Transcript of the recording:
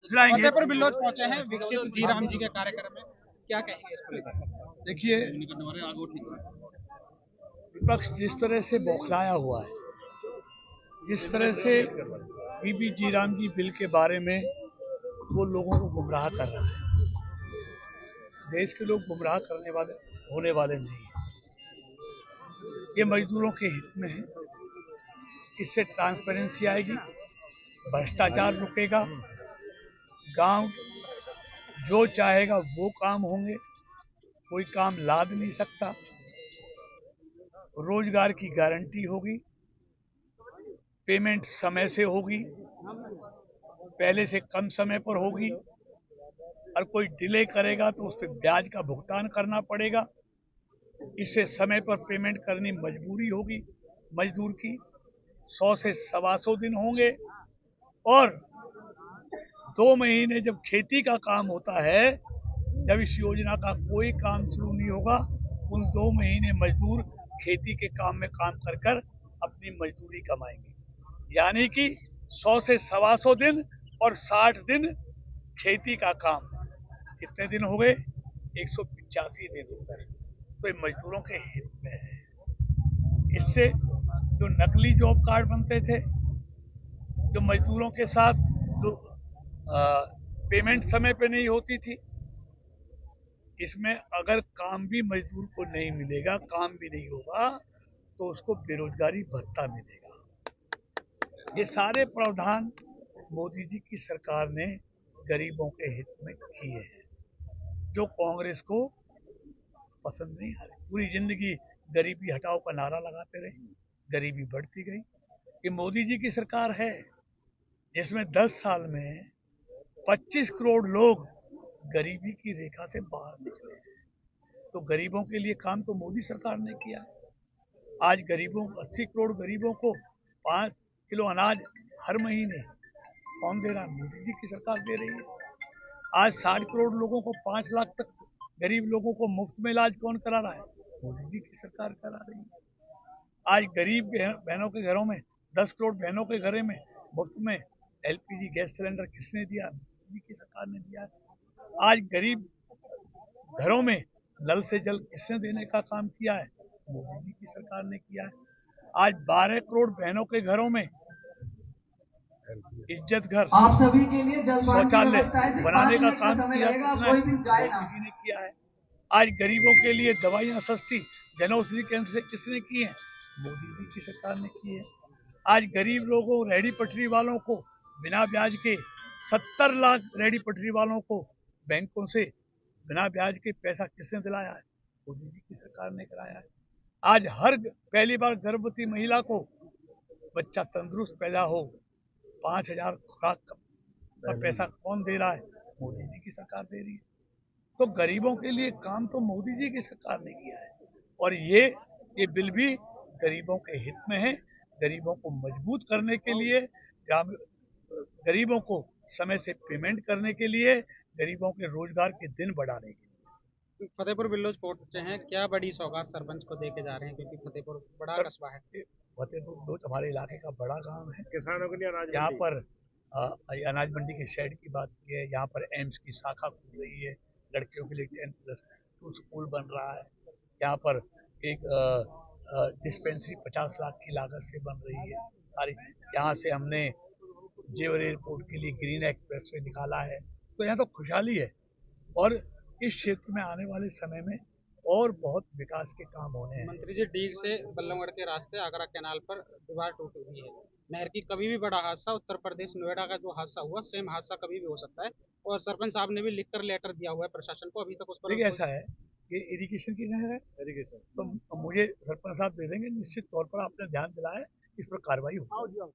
फतेहपुर बिल्लौद पहुंचे हैं विकसित जी राम जी के कार्यक्रम में, क्या कहेंगे इसको लेकर? देखिए, विपक्ष जिस तरह से बौखलाया हुआ है, जिस तरह से बीबी जी राम जी बिल के बारे में वो लोगों को गुमराह कर रहा है, देश के लोग गुमराह करने वाले होने वाले नहीं है। ये मजदूरों के हित में है। इससे ट्रांसपेरेंसी आएगी, भ्रष्टाचार रुकेगा, गांव जो चाहेगा वो काम होंगे, कोई काम लाद नहीं सकता, रोजगार की गारंटी होगी, पेमेंट समय से होगी, पहले से कम समय पर होगी, और कोई डिले करेगा तो उस पर ब्याज का भुगतान करना पड़ेगा। इससे समय पर पेमेंट करनी मजबूरी होगी मजदूर की। 100 से 125 दिन होंगे, और 2 महीने जब खेती का काम होता है, जब इस योजना का कोई काम शुरू नहीं होगा, उन 2 महीने मजदूर खेती के काम में काम कर कर अपनी मजदूरी कमाएंगे। यानी कि 100 से 125 दिन और 60 दिन खेती का काम, कितने दिन हो गए? 185 दिन हो गए। तो ये मजदूरों के हित में है। इससे जो नकली जॉब कार्ड बनते थे, जो मजदूरों के साथ जो पेमेंट समय पे नहीं होती थी, इसमें अगर काम भी मजदूर को नहीं मिलेगा, काम भी नहीं होगा, तो उसको बेरोजगारी भत्ता मिलेगा। ये सारे प्रावधान मोदी जी की सरकार ने गरीबों के हित में किए हैं, जो कांग्रेस को पसंद नहीं आ रहे। पूरी जिंदगी गरीबी हटाओ का नारा लगाते रहे, गरीबी बढ़ती गई। ये मोदी जी की सरकार है जिसमें 10 साल में 25 करोड़ लोग गरीबी की रेखा से बाहर निकले हैं। तो गरीबों के लिए काम तो मोदी सरकार ने किया है। आज गरीबों 80 करोड़ गरीबों को 5 किलो अनाज हर महीने कौन दे रहा है? मोदी जी की सरकार दे रही है। आज 60 करोड़ लोगों को 5 लाख तक गरीब लोगों को मुफ्त में इलाज कौन करा रहा है? मोदी जी की सरकार करा रही है। आज गरीब बहनों के घरों में 10 करोड़ बहनों के घरों में मुफ्त में एलपीजी गैस सिलेंडर किसने दिया? मोदी जी की सरकार ने दिया है। आज गरीब घरों में नल से जल किसने देने का काम किया है? मोदी जी की सरकार ने किया है। आज 12 करोड़ बहनों के घरों में इज्जत घर, आप सभी के लिए शौचालय बनाने का काम किया मोदी जी ने किया है। आज गरीबों के लिए दवाइयां सस्ती जनौषधि केंद्र से किसने की है? मोदी जी की सरकार ने की है। आज गरीब लोगों, रेहड़ी पटरी वालों को बिना ब्याज के 70 लाख रेहड़ी पटरी वालों को बैंकों से बिना ब्याज के पैसा किसने दिलाया है? मोदी जी की सरकार ने कराया है। आज हर पहली बार गर्भवती महिला को बच्चा तंदुरुस्त पैदा हो, 5,000 खुराक का पैसा कौन दे रहा है? मोदी जी की सरकार दे रही है। तो गरीबों के लिए काम तो मोदी जी की सरकार ने किया है, और ये बिल भी गरीबों के हित में है। गरीबों को मजबूत करने के लिए, गरीबों को समय से पेमेंट करने के लिए, गरीबों के रोजगार के दिन बढ़ाने के लिए। फतेहपुर बिल्लौद पहुंचे हैं, क्या बड़ी सौगात सरपंच को देके जा रहे हैं, क्योंकि फतेहपुर बड़ा कस्बा है? फतेहपुर बिल्लौद हमारे इलाके का बड़ा गांव है। किसानों के लिए अनाज यहाँ पर अनाज मंडी के शेड की बात की है। यहाँ पर एम्स की शाखा खुल रही है, लड़कियों के लिए 10+2 स्कूल बन रहा है। यहाँ पर एक डिस्पेंसरी 50 लाख की लागत से बन रही है सारी। यहाँ से हमने जेवर एयरपोर्ट के लिए ग्रीन एक्सप्रेस वे निकाला है। तो यहाँ तो खुशहाली है, और इस क्षेत्र में आने वाले समय में और बहुत विकास के काम होने हैं। मंत्री जी, डीग से बल्लभगढ़ के रास्ते आगरा कैनाल पर दीवार टूटी हुई है। नहर की कभी भी बड़ा हादसा, उत्तर प्रदेश नोएडा का जो हादसा हुआ, सेम हादसा कभी भी हो सकता है, और सरपंच साहब ने भी लिखकर लेटर दिया हुआ है प्रशासन को, अभी तक उस पर। देखिए, ऐसा है कि इरिगेशन की नहर है, इरिगेशन तो मुझे सरपंच साहब दे देंगे, निश्चित तौर पर आपने ध्यान दिलाया, इस पर कार्रवाई होगी।